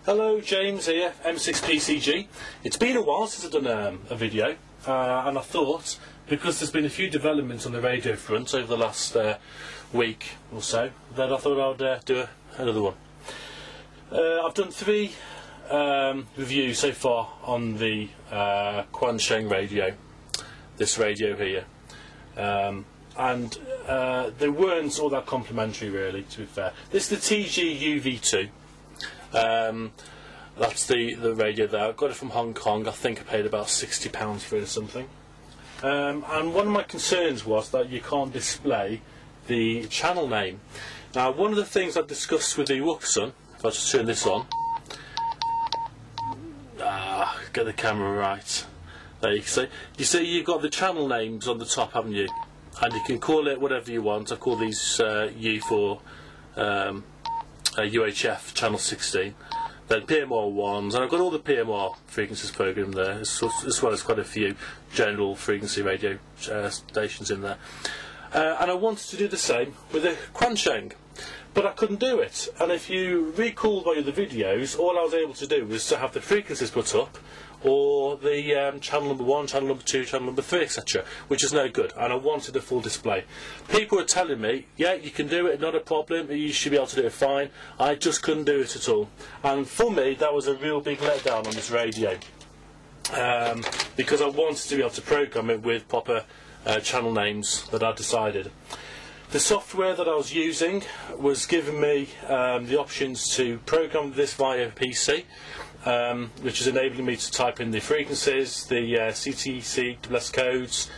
Hello, James here, M6PCG. It's been a while since I've done a video, and I thought, because there's been a few developments on the radio front over the last week or so, that I thought I'd do another one. I've done 3 reviews so far on the QUANSHEng radio, this radio here, and they weren't all that complimentary really, to be fair. This is the TG-UV2. That's the radio there. I got it from Hong Kong. I think I paid about £60 for it or something. And one of my concerns was that you can't display the channel name. Now, one of the things I discussed with the Wuxun, if I just turn this on, get the camera right. There you see. You see, you've got the channel names on the top, haven't you? And you can call it whatever you want. I call these U for UHF channel 16, then PMR 1s, and I've got all the PMR frequencies programmed there, as well as quite a few general frequency radio stations in there. And I wanted to do the same with the QUANSHEng, but I couldn't do it. And if you recall by the videos, all I was able to do was to have the frequencies put up, or the channel number 1, channel number 2, channel number 3, etc., which is no good, and I wanted a full display. People were telling me, yeah, you can do it, not a problem, you should be able to do it fine. I just couldn't do it at all, and for me that was a real big letdown on this radio, because I wanted to be able to program it with proper channel names that I decided. The software that I was using was giving me the options to program this via PC, which is enabling me to type in the frequencies, the CTC codes,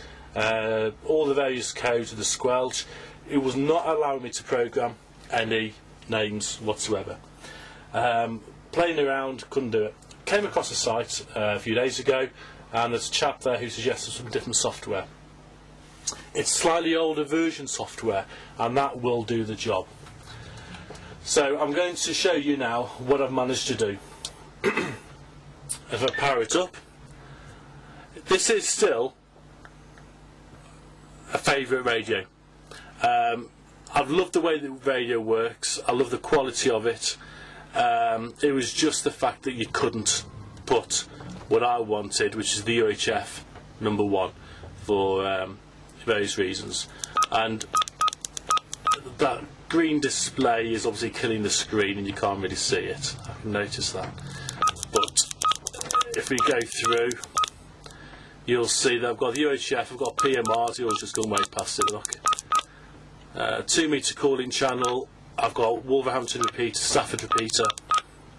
all the various codes of the squelch. It was not allowing me to program any names whatsoever. Playing around, couldn't do it. Came across a site a few days ago, and there's a chap there who suggested some different software. It's slightly older version software, and that will do the job. So I'm going to show you now what I've managed to do. If I power it up, this is still a favourite radio. I've loved the way the radio works. I love the quality of it. It was just the fact that you couldn't put what I wanted, which is the UHF number 1, for various reasons, and that green display is obviously killing the screen and you can't really see it. I can notice that. But if we go through, you'll see that I've got the UHF, I've got PMRs, you've just gone way past it, look. 2 metre calling channel, I've got Wolverhampton repeater, Stafford repeater,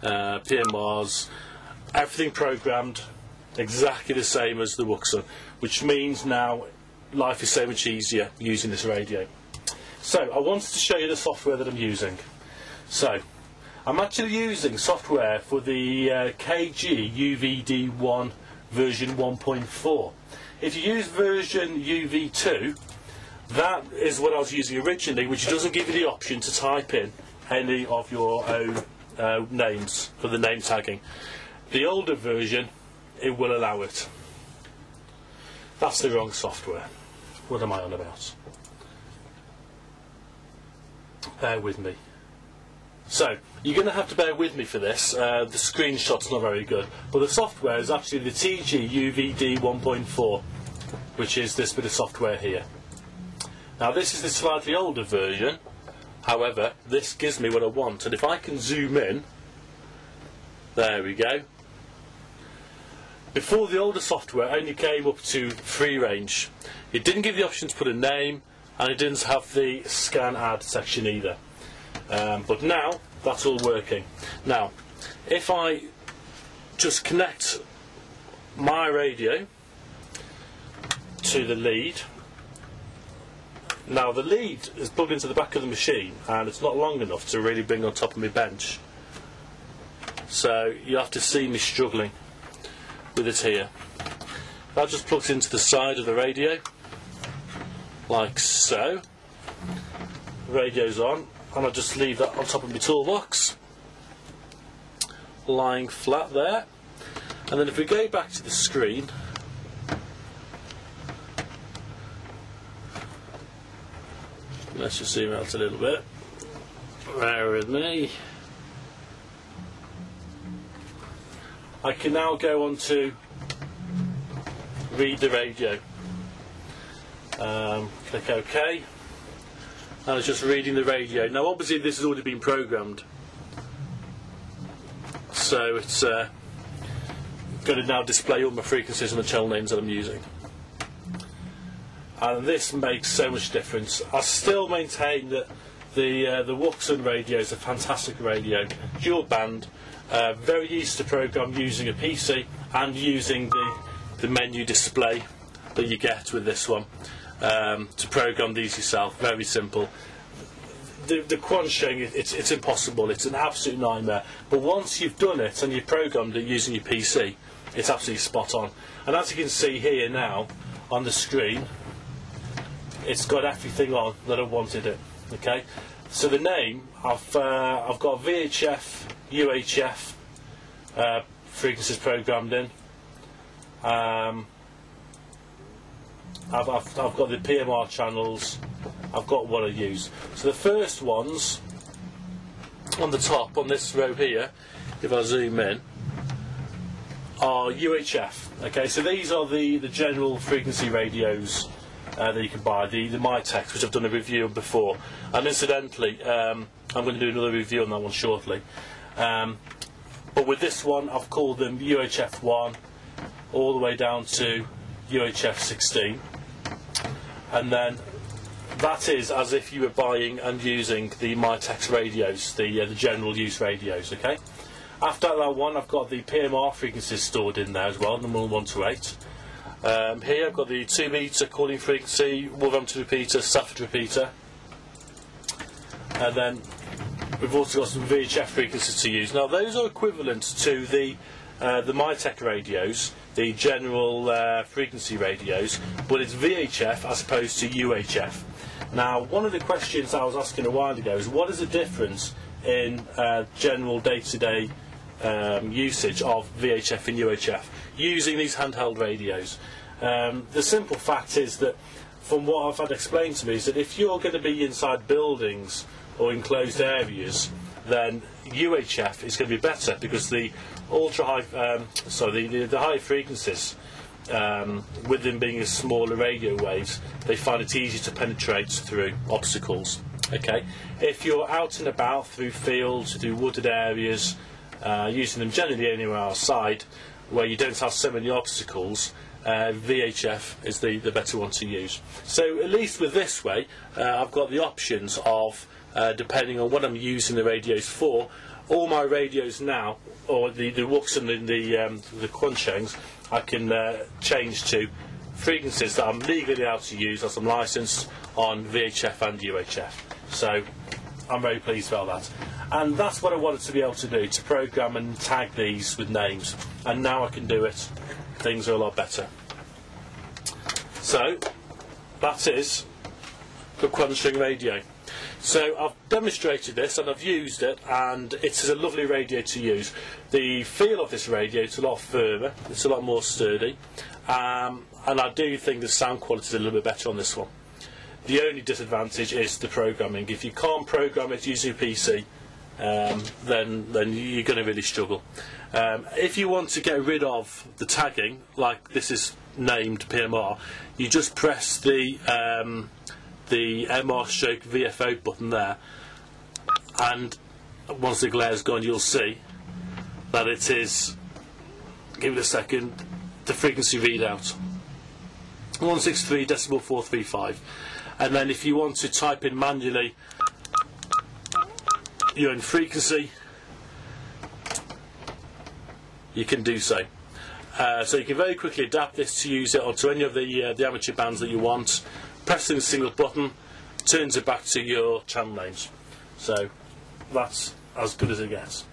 PMRs, everything programmed exactly the same as the Wuxun, which means now life is so much easier using this radio. So I wanted to show you the software that I'm using. So I'm actually using software for the QUANSHEng version 1.4. If you use version UV2, that is what I was using originally, which doesn't give you the option to type in any of your own names for the name tagging. The older version, it will allow it. That's the wrong software. What am I on about? Bear with me. So, you're going to have to bear with me for this. The screenshot's not very good, but the software is actually the TG-UV2 1.4, which is this bit of software here. Now, this is the slightly older version. However, this gives me what I want, and if I can zoom in, there we go. Before, the older software only came up to free range. It didn't give the option to put a name, and it didn't have the scan ad section either. But now that's all working. Now, if I just connect my radio to the lead, now the lead is plugged into the back of the machine, and it's not long enough to really bring on top of my bench. So you have to see me struggling with it here. That just plugs into the side of the radio, like so. The radio's on, and I just leave that on top of my toolbox, lying flat there. And then if we go back to the screen, let's just zoom out a little bit. Bear with me. I can now go on to read the radio. Click OK. And it's just reading the radio. Now obviously this has already been programmed, so it's going to now display all my frequencies and the channel names that I'm using. And this makes so much difference. I still maintain that the Wuxen radio is a fantastic radio, dual band, very easy to program using a PC and using the menu display that you get with this one. To program these yourself, very simple. The QUANSHENT, it's impossible, it's an absolute nightmare, but once you've done it and you've programmed it using your PC, it's absolutely spot on. And as you can see here now on the screen, it's got everything on that I wanted it. Okay, so the name, I've got VHF, UHF frequencies programmed in. I've got the PMR channels, I've got what I use. So the first ones on the top, on this row here, if I zoom in, are UHF. Okay, so these are the general frequency radios that you can buy, the MyTex, which I've done a review of before. And incidentally, I'm going to do another review on that one shortly. But with this one, I've called them UHF 1 all the way down to UHF 16. And then that is as if you were buying and using the MyTex radios, the general use radios. Okay. After that one, I've got the PMR frequencies stored in there as well, number 1 to 8. Here I've got the 2 meter calling frequency, Wolverhampton repeater, Stafford repeater, and then we've also got some VHF frequencies to use. Now those are equivalent to the MyTex radios, the general frequency radios, but it's VHF as opposed to UHF. Now one of the questions I was asking a while ago is what is the difference in general day-to-day usage of VHF and UHF using these handheld radios. The simple fact is that, from what I've had explained to me, is that if you're going to be inside buildings or enclosed areas, then UHF is going to be better because the the high frequencies, with them being as smaller radio waves, they find it easy to penetrate through obstacles. Okay, if you're out and about through fields, through wooded areas, using them generally anywhere outside where you don't have so many obstacles, VHF is the better one to use. So at least with this way, I've got the options of, depending on what I'm using the radios for, all my radios now, or the Wuxen and the QUANSHENTs, I can change to frequencies that I'm legally allowed to use as I'm licensed on VHF and UHF. So I'm very pleased about that. And that's what I wanted to be able to do, to program and tag these with names. And now I can do it. Things are a lot better. So that is the QUANSHENT radio. So I've demonstrated this and I've used it, and it's a lovely radio to use. The feel of this radio is a lot firmer, it's a lot more sturdy, and I do think the sound quality is a little bit better on this one. The only disadvantage is the programming. If you can't program it using a PC, then you're going to really struggle. If you want to get rid of the tagging, like this is named PMR, you just press the MR/VFO button there, and once the glare's gone, you'll see that it is, give it a second, the frequency readout 163.435. And then if you want to type in manually your own frequency, you can do so. So you can very quickly adapt this to use it onto any of the amateur bands that you want. Pressing a single button turns it back to your channel names. So that's as good as it gets.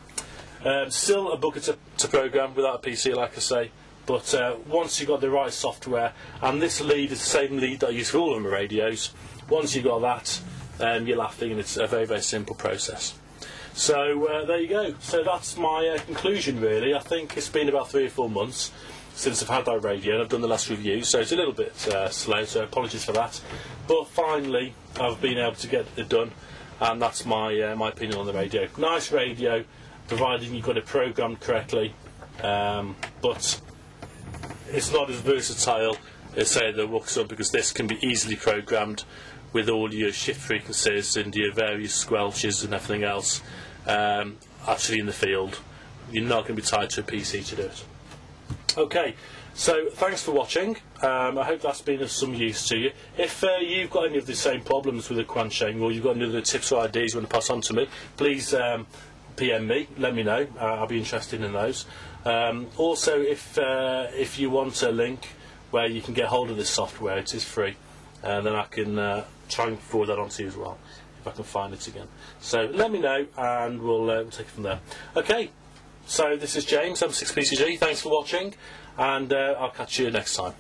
Still a bugger to program without a PC, like I say, but once you've got the right software, and this lead is the same lead that I use for all of my radios, once you've got that, you're laughing, and it's a very, very simple process. So there you go. So that's my conclusion, really. I think it's been about 3 or 4 months since I've had that radio, and I've done the last review, so it's a little bit slow, so apologies for that. But finally, I've been able to get it done, and that's my opinion on the radio. Nice radio, providing you've got it programmed correctly, but it's not as versatile as, say, the Ruxon, because this can be easily programmed with all your shift frequencies and your various squelches and everything else. Actually in the field, you're not going to be tied to a PC to do it. Okay, so thanks for watching. I hope that's been of some use to you. If you've got any of the same problems with the Quansheng, or you've got any other tips or ideas you want to pass on to me, please PM me, let me know. I'll be interested in those. Also, if you want a link where you can get hold of this software, it is free, then I can try and forward that on to you as well, if I can find it again. So let me know, and we'll take it from there. Okay, so this is James, M6PCG. Thanks for watching, and I'll catch you next time.